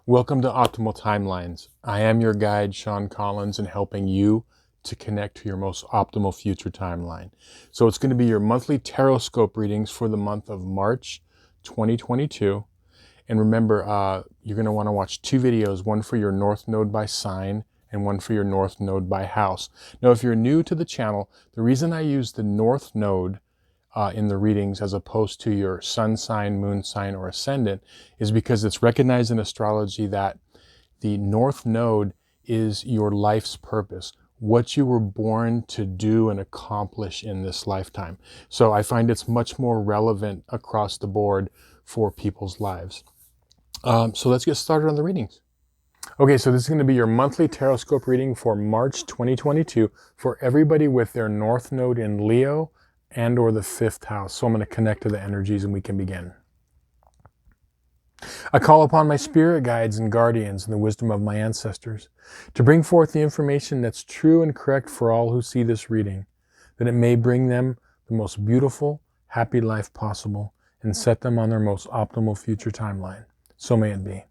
Welcome to Optimal Timelines. I am your guide, Sean Collins, in helping you to connect to your most optimal future timeline. So it's going to be your monthly Tarotscope readings for the month of March 2022. And remember, you're going to want to watch two videos, one for your North Node by sign and one for your North Node by house. Now, if you're new to the channel, the reason I use the North Node in the readings as opposed to your sun sign, moon sign, or ascendant is because it's recognized in astrology that the North Node is your life's purpose, what you were born to do and accomplish in this lifetime. So I find it's much more relevant across the board for people's lives. So let's get started on the readings. Okay, so this is going to be your monthly Tarotscope reading for March 2022 for everybody with their North Node in Leo and or the 5th house. So I'm going to connect to the energies and we can begin. I call upon my spirit guides and guardians and the wisdom of my ancestors to bring forth the information that's true and correct for all who see this reading, that it may bring them the most beautiful, happy life possible and set them on their most optimal future timeline. So may it be.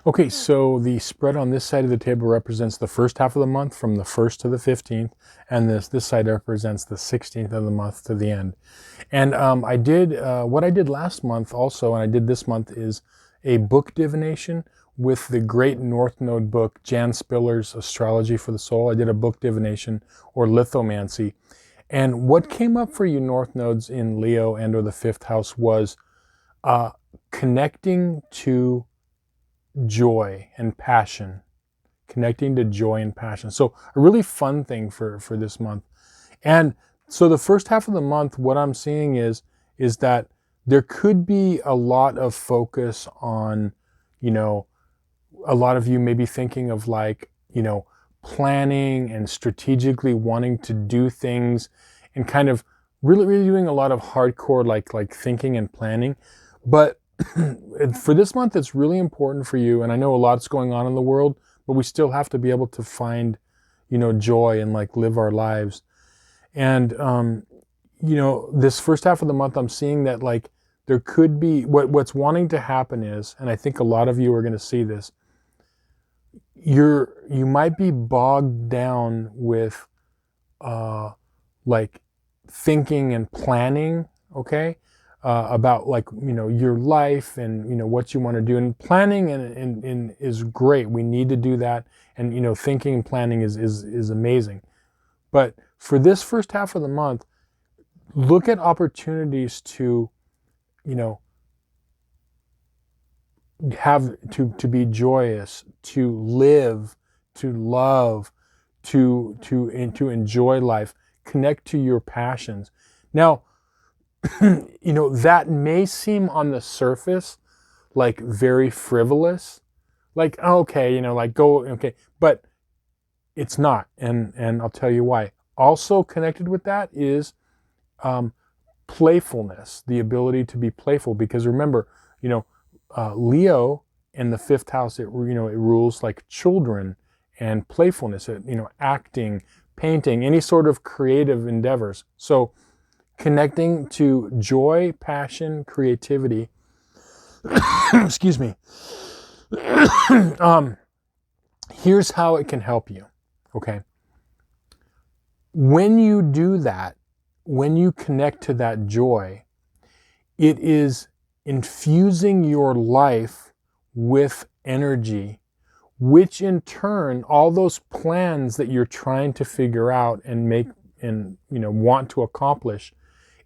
Okay, so the spread on this side of the table represents the first half of the month from the 1st to the 15th, and this side represents the 16th of the month to the end. And I did, what I did last month also, and I did this month, is a book divination with the great North Node book, Jan Spiller's Astrology for the Soul. I did a book divination, or lithomancy. And what came up for you North Nodes in Leo and or the 5th house was connecting to joy and passion, connecting to joy and passion. So a really fun thing for this month. And so the first half of the month, what I'm seeing is that there could be a lot of focus on, a lot of you may be thinking of planning and strategically wanting to do things and kind of really doing a lot of hardcore like thinking and planning. But for this month, it's really important for you, and I know a lot's going on in the world, but we still have to be able to find, joy and live our lives. And, this first half of the month, I'm seeing that there could be, what's wanting to happen is, and I think a lot of you are going to see this, you might be bogged down with, thinking and planning, okay? About your life and what you want to do, and planning and is great. We need to do that, and thinking and planning is amazing. But for this first half of the month, look at opportunities to have to be joyous, to live, to love, to enjoy life, connect to your passions. Now, that may seem on the surface very frivolous, okay, go, okay, but it's not, and I'll tell you why. Also connected with that is playfulness, the ability to be playful, because remember, Leo in the 5th house, it rules children and playfulness, acting, painting, any sort of creative endeavors. So connecting to joy, passion, creativity. Excuse me. Here's how it can help you, okay? When you do that, when you connect to that joy, it is infusing your life with energy, which in turn, all those plans that you're trying to figure out and make and want to accomplish,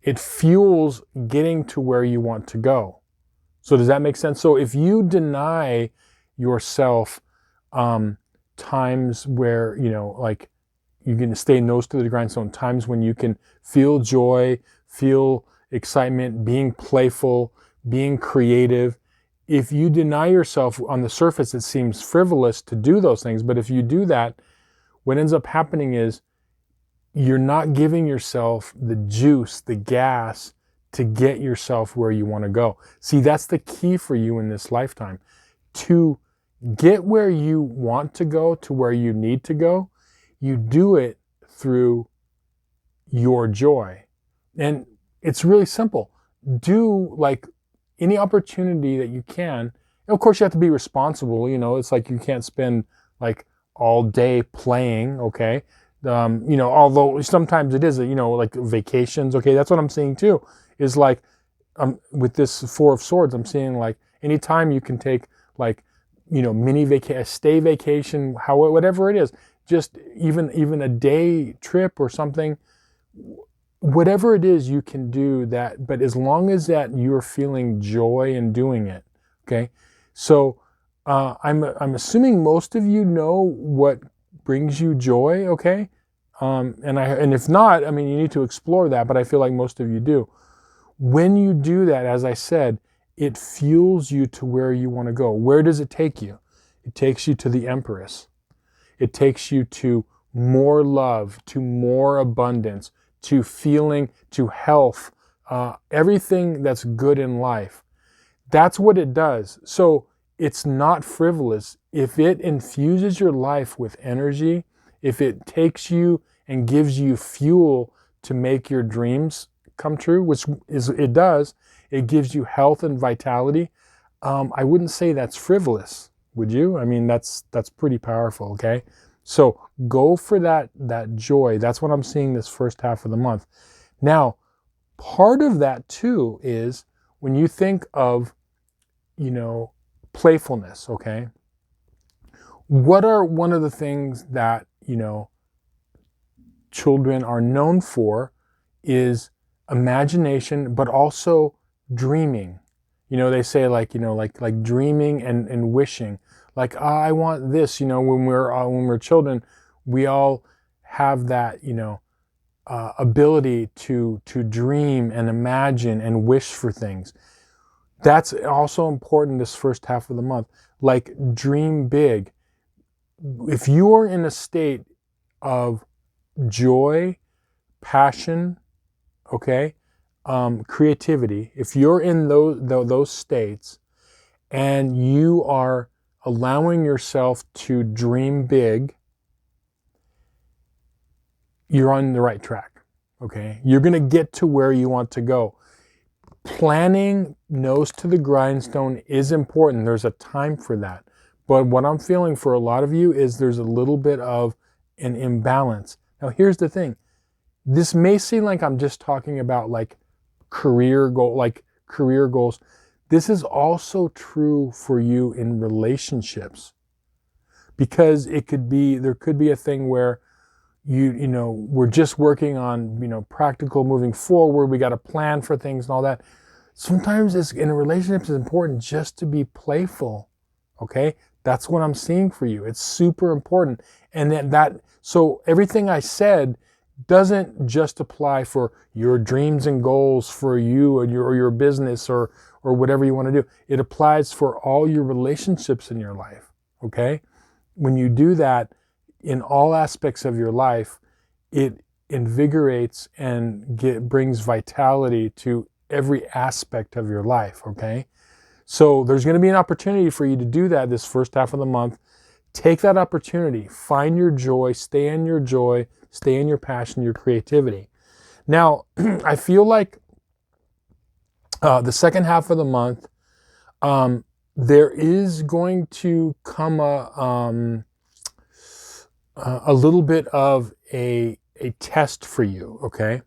it fuels getting to where you want to go. So does that make sense? So if you deny yourself times where, like you can stay nose to the grindstone, times when you can feel joy, feel excitement, being playful, being creative. If you deny yourself, on the surface, it seems frivolous to do those things. But if you do that, what ends up happening is you're not giving yourself the juice, the gas to get yourself where you want to go. See, that's the key for you in this lifetime. To get where you want to go, to where you need to go, you do it through your joy. And it's really simple. Do like any opportunity that you can. Of course, you have to be responsible. It's like you can't spend like all day playing, okay? Although sometimes it is, like vacations, okay? That's what I'm saying too, is like with this Four of Swords, I'm seeing like anytime you can take like, mini vacation, stay vacation, whatever it is, just even a day trip or something, whatever it is you can do that, but as long as that you're feeling joy in doing it, okay? So I'm assuming most of you know what brings you joy, okay? And if not, I mean, you need to explore that, but I feel like most of you do. When you do that, as I said, it fuels you to where you want to go. Where does it take you? It takes you to the Empress. It takes you to more love, to more abundance, to feeling, to health, everything that's good in life. That's what it does. So it's not frivolous. If it infuses your life with energy, if it takes you and gives you fuel to make your dreams come true, which it does, it gives you health and vitality. I wouldn't say that's frivolous, would you? I mean, that's pretty powerful, okay? So go for that joy. That's what I'm seeing this first half of the month. Now, part of that too is when you think of, playfulness, okay? What are one of the things that, children are known for is imagination, but also dreaming. They say like dreaming and wishing. Like, I want this, when we're children, we all have that, ability to dream and imagine and wish for things. That's also important this first half of the month. Like, dream big. If you are in a state of joy, passion, okay, creativity, if you're in those states and you are allowing yourself to dream big, you're on the right track, okay? You're going to get to where you want to go. Planning nose to the grindstone is important. There's a time for that. But what I'm feeling for a lot of you is there's a little bit of an imbalance. Now, here's the thing. This may seem like I'm just talking about like career goals. This is also true for you in relationships, because there could be a thing where we're just working on, practical moving forward. We got a plan for things and all that. Sometimes in a relationship, it's important just to be playful. Okay. That's what I'm seeing for you. It's super important. And so everything I said doesn't just apply for your dreams and goals for you and your business or whatever you want to do. It applies for all your relationships in your life. Okay. When you do that in all aspects of your life, it invigorates and brings vitality to every aspect of your life. Okay. So there's going to be an opportunity for you to do that this first half of the month. Take that opportunity, find your joy, stay in your joy, stay in your passion, your creativity. Now, I feel like the second half of the month, there is going to come a little bit of a a test for you, okay?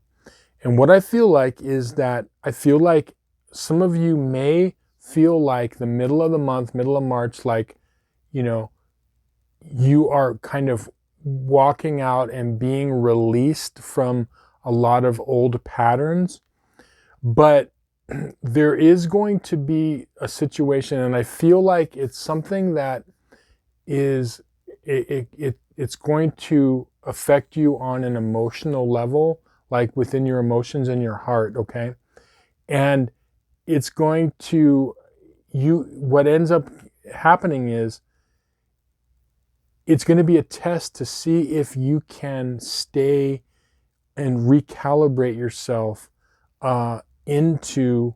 And what I feel like is that I feel like some of you may feel like the middle of the month, middle of March, like, you know, you are kind of walking out and being released from a lot of old patterns. But there is going to be a situation, and I feel like it's something that is, it's going to affect you on an emotional level, like within your emotions and your heart, okay? And it's going to, what ends up happening is, it's going to be a test to see if you can stay and recalibrate yourself into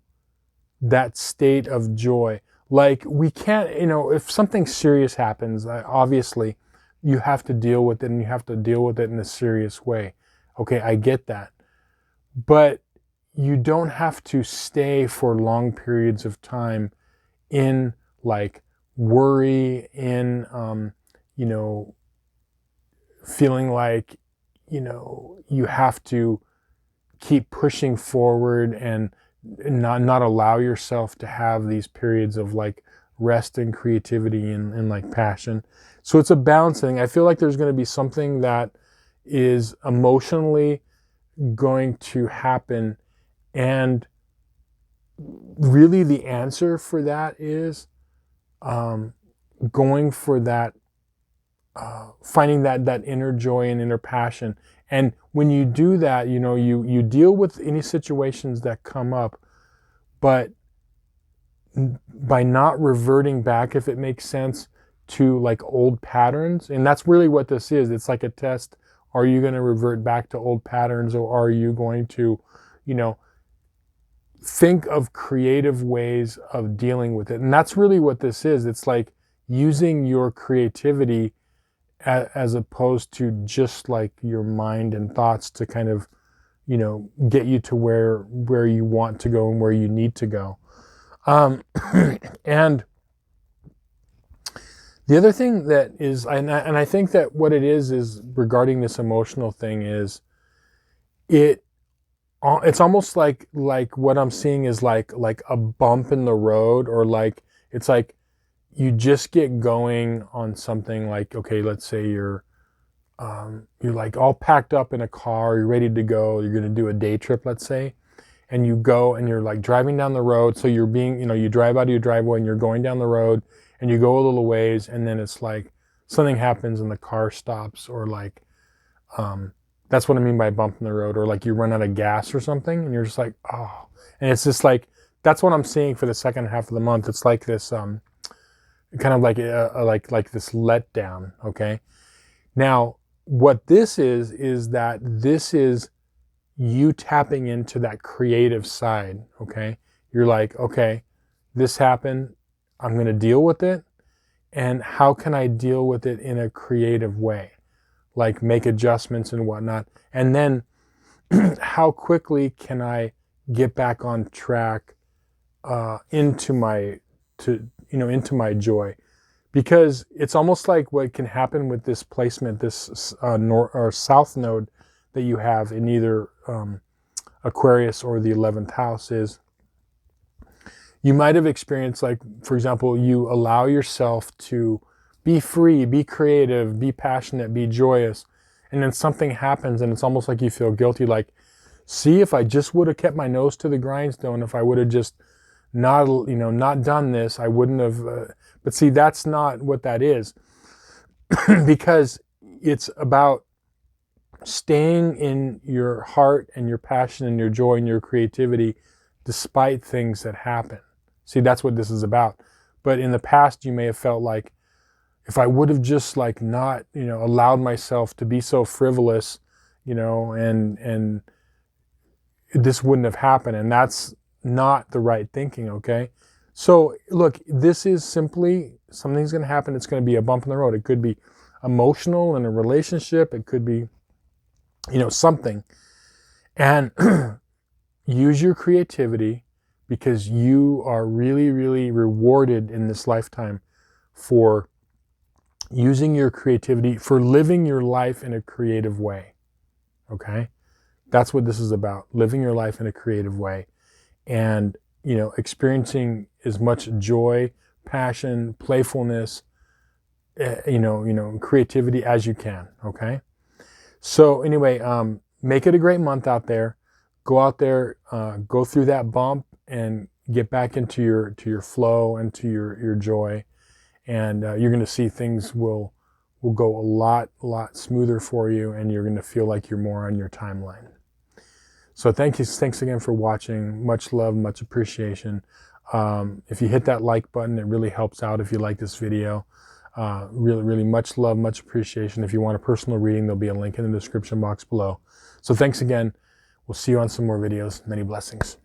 that state of joy. Like, we can't, if something serious happens, obviously you have to deal with it, and you have to deal with it in a serious way. Okay, I get that. But you don't have to stay for long periods of time in like worry, in, feeling like, you have to keep pushing forward and not allow yourself to have these periods of like rest and creativity and like passion. So it's a balancing. I feel like there's going to be something that is emotionally going to happen, and really the answer for that is going for that, finding that inner joy and inner passion. And when you do that, you deal with any situations that come up, but by not reverting back, if it makes sense, to like old patterns. And that's really what this is. It's like a test. Are you going to revert back to old patterns, or are you going to, think of creative ways of dealing with it? And that's really what this is. It's like using your creativity as opposed to just like your mind and thoughts to kind of, get you to where you want to go and where you need to go. And the other thing that is, and I think that what it is regarding this emotional thing is, it's almost like what I'm seeing is like a bump in the road, or like, it's like you just get going on something. Like, okay, let's say you're like all packed up in a car, you're ready to go, you're going to do a day trip, let's say, and you go and you're like driving down the road. So you're being, you drive out of your driveway and you're going down the road, and you go a little ways, and then it's like something happens and the car stops, or like, that's what I mean by bump in the road, or like you run out of gas or something, and you're just like, oh, and it's just like, that's what I'm seeing for the second half of the month. It's like this, kind of like like this letdown. Okay. Now, what this is that this is you tapping into that creative side. Okay. You're like, okay, this happened. I'm going to deal with it. And how can I deal with it in a creative way? Like make adjustments and whatnot. And then how quickly can I get back on track into my joy? Because it's almost like what can happen with this placement, this north or south node that you have in either Aquarius or the 11th house, is you might have experienced, like, for example, you allow yourself to be free, be creative, be passionate, be joyous, and then something happens and it's almost like you feel guilty, like, see, if I just would have kept my nose to the grindstone, if I would have just not done this, I wouldn't have, but see, that's not what that is. Because it's about staying in your heart and your passion and your joy and your creativity despite things that happen. See, that's what this is about. But in the past, you may have felt like, if I would have just like not, allowed myself to be so frivolous, and this wouldn't have happened. And that's not the right thinking, okay? So look, this is simply, something's going to happen. It's going to be a bump in the road. It could be emotional in a relationship. It could be, something. And use your creativity, because you are really, really rewarded in this lifetime for using your creativity, for living your life in a creative way. okay? That's what this is about, living your life in a creative way and, you know, experiencing as much joy, passion, playfulness, creativity as you can, okay? So anyway, make it a great month out there. Go out there, go through that bump and get back into your flow and to your joy. And you're going to see things will go a lot smoother for you, and you're going to feel like you're more on your timeline. So thanks again for watching. Much love, much appreciation. If you hit that like button, it really helps out if you like this video. Really much love, much appreciation. If you want a personal reading, there'll be a link in the description box below. So thanks again. We'll see you on some more videos. Many blessings.